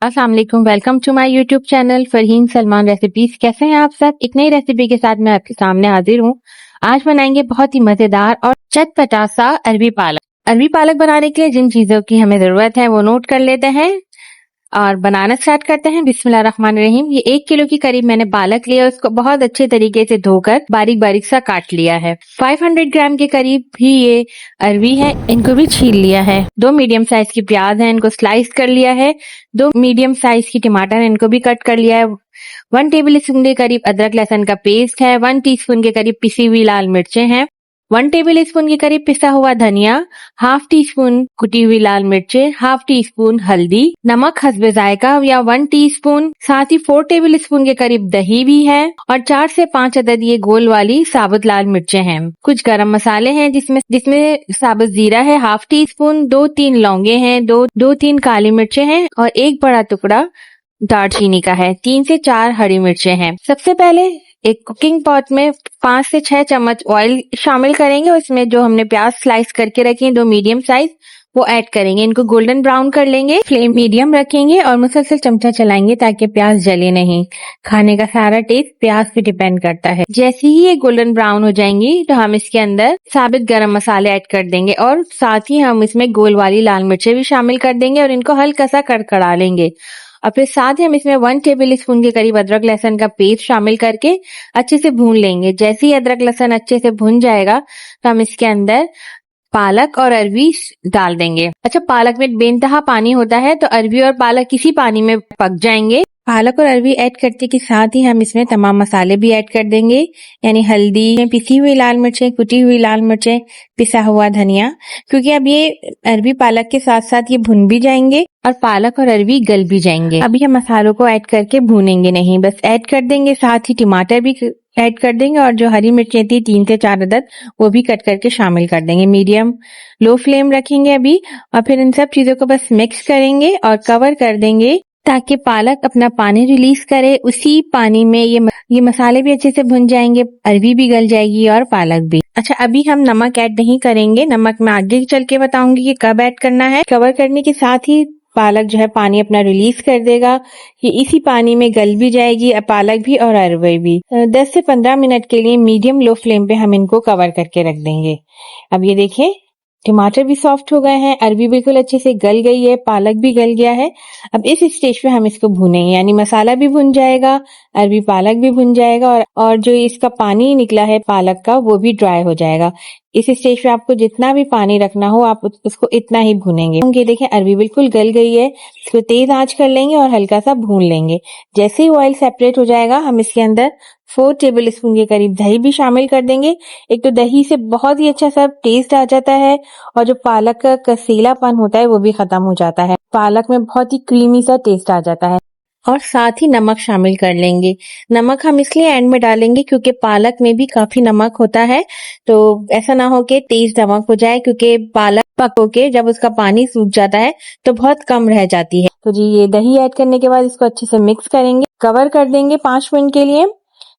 अस्सलाम वालेकुम, welcome to my YouTube channel Farheen Salman recipes. कैसे हैं आप सब? एक नई रेसिपी के साथ मैं आपके सामने हाजिर हूँ। आज बनाएंगे बहुत ही मजेदार और चटपटा सा अरबी पालक। अरबी पालक बनाने के लिए जिन चीजों की हमें जरूरत है वो नोट कर लेते हैं और बनाना स्टार्ट करते हैं। बिस्मिल्लाहिर्रहमानिर्रहीम। ये 1 किलो की करीब मैंने पालक लिया, उसको बहुत अच्छे तरीके से धोकर बारीक बारीक सा काट लिया है। 500 ग्राम के करीब भी ये अरबी है, इनको भी छील लिया है। 2 मीडियम साइज की प्याज है, इनको स्लाइस कर लिया है। 2 मीडियम साइज की टमाटर है, इनको भी कट कर लिया है। 1 टेबल स्पून के करीब अदरक लहसुन का पेस्ट है। 1 टीस्पून के करीब पिसी हुई लाल मिर्चें हैं। 1 टेबल स्पून के करीब पिसा हुआ धनिया, हाफ टी स्पून कुटी हुई लाल मिर्चें, हाफ टी स्पून हल्दी, नमक हस्बे जायका या 1 टीस्पून, साथ ही 4 टेबल स्पून के करीब दही भी है और 4 से 5 अदद ये गोल वाली साबुत लाल मिर्चें हैं। कुछ गरम मसाले हैं जिसमें साबुत जीरा है हाफ टी स्पून, 2-3 लौंगे हैं, 2-3 काली मिर्चें हैं और 1 बड़ा टुकड़ा दालचीनी का है। 3 से 4 हरी मिर्चें हैं। सबसे पहले एक कुकिंग पॉट में 5 से 6 चम्मच ऑयल शामिल करेंगे। उसमें जो हमने प्याज स्लाइस करके रखी है 2 मीडियम साइज, वो ऐड करेंगे। इनको गोल्डन ब्राउन कर लेंगे। फ्लेम मीडियम रखेंगे और मुसलसल चमचा चलाएंगे ताकि प्याज जले नहीं। खाने का सारा टेस्ट प्याज पे डिपेंड करता है। जैसे ही ये गोल्डन ब्राउन हो जाएंगी तो हम इसके अंदर साबित गरम मसाले ऐड कर देंगे और साथ ही हम इसमें गोल वाली लाल मिर्चें भी शामिल कर देंगे और इनको हल्का सा कड़कड़ा लेंगे। और फिर साथ ही हम इसमें 1 टेबल स्पून के करीब अदरक लहसुन का पेस्ट शामिल करके अच्छे से भून लेंगे। जैसे ही अदरक लहसुन अच्छे से भुन जाएगा तो हम इसके अंदर पालक और अरबी डाल देंगे। अच्छा, पालक में बेइंतहा पानी होता है तो अरबी और पालक इसी पानी में पक जाएंगे। पालक और अरबी ऐड करते के साथ ही हम इसमें तमाम मसाले भी ऐड कर देंगे, यानी हल्दी, पिसी हुई लाल मिर्चें, कुटी हुई लाल मिर्चें, पिसा हुआ धनिया, क्योंकि अब ये अरबी पालक के साथ साथ ये भुन भी जाएंगे और पालक और अरबी गल भी जाएंगे। अभी हम मसालों को ऐड करके भूनेंगे नहीं, बस ऐड कर देंगे। साथ ही टमाटर भी ऐड कर देंगे और जो हरी मिर्चें थी 3 से 4 अदद, वो भी कट करके शामिल कर देंगे। मीडियम लो फ्लेम रखेंगे अभी और फिर इन सब चीजों को बस मिक्स करेंगे और कवर कर देंगे ताकि पालक अपना पानी रिलीज करे। उसी पानी में ये मसाले भी अच्छे से भुन जाएंगे, अरबी भी गल जाएगी और पालक भी। अच्छा, अभी हम नमक ऐड नहीं करेंगे। नमक मैं आगे चल के बताऊंगी कि कब ऐड करना है। कवर करने के साथ ही पालक जो है पानी अपना रिलीज कर देगा। ये इसी पानी में गल भी जाएगी, पालक भी और अरबी भी। 10 से 15 मिनट के लिए मीडियम लो फ्लेम पे हम इनको कवर करके रख देंगे। अब ये देखिए, टमाटर भी सॉफ्ट हो गए हैं, अरबी बिल्कुल अच्छे से गल गई है, पालक भी गल गया है। अब इस स्टेज पे हम इसको भूनेंगे, यानी मसाला भी भुन जाएगा, अरबी पालक भी भुन जाएगा और जो इसका पानी निकला है पालक का वो भी ड्राई हो जाएगा। इस स्टेज पे आपको जितना भी पानी रखना हो आप उसको इतना ही भूनेंगे। ये देखें, अरबी बिल्कुल गल गई है। इसको तेज आंच कर लेंगे और हल्का सा भून लेंगे। जैसे ही ऑयल सेपरेट हो जाएगा हम इसके अंदर 4 टेबल स्पून के करीब दही भी शामिल कर देंगे। एक तो दही से बहुत ही अच्छा सा टेस्ट आ जाता है और जो पालक का कसीलापन होता है वो भी खत्म हो जाता है। पालक में बहुत ही क्रीमी सा टेस्ट आ जाता है। और साथ ही नमक शामिल कर लेंगे। नमक हम इसलिए एंड में डालेंगे क्योंकि पालक में भी काफी नमक होता है, तो ऐसा ना हो कि तेज नमक हो जाए, क्योंकि पालक पक के जब उसका पानी सूख जाता है तो बहुत कम रह जाती है। तो जी, ये दही ऐड करने के बाद इसको अच्छे से मिक्स करेंगे, कवर कर देंगे 5 मिनट के लिए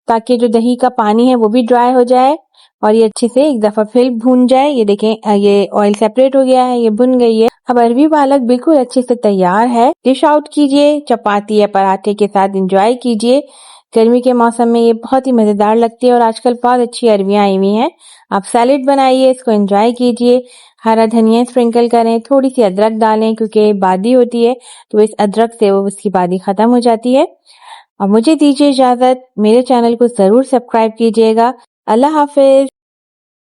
ताकि जो दही का पानी है वो भी ड्राई हो जाए और ये अच्छे से एक दफा फिर भून जाए। ये देखें, ये ऑयल सेपरेट हो गया है, ये भुन गई है। अब अरबी पालक बिल्कुल अच्छे से तैयार है। डिश आउट कीजिए, चपाती या पराठे के साथ एंजॉय कीजिए। गर्मी के मौसम में ये बहुत ही मजेदार लगती है और आजकल बहुत अच्छी अरबियां आई हुई हैं। आप सैलेड बनाइए, इसको एंजॉय कीजिए, हरा धनिया स्प्रिंकल करें, थोड़ी सी अदरक डालें क्योंकि बादी होती है तो इस अदरक से वो उसकी बादी खत्म हो जाती है। और मुझे दीजिए इजाजत, मेरे चैनल को जरूर सब्सक्राइब कीजिएगा। अल्लाह हाफिज।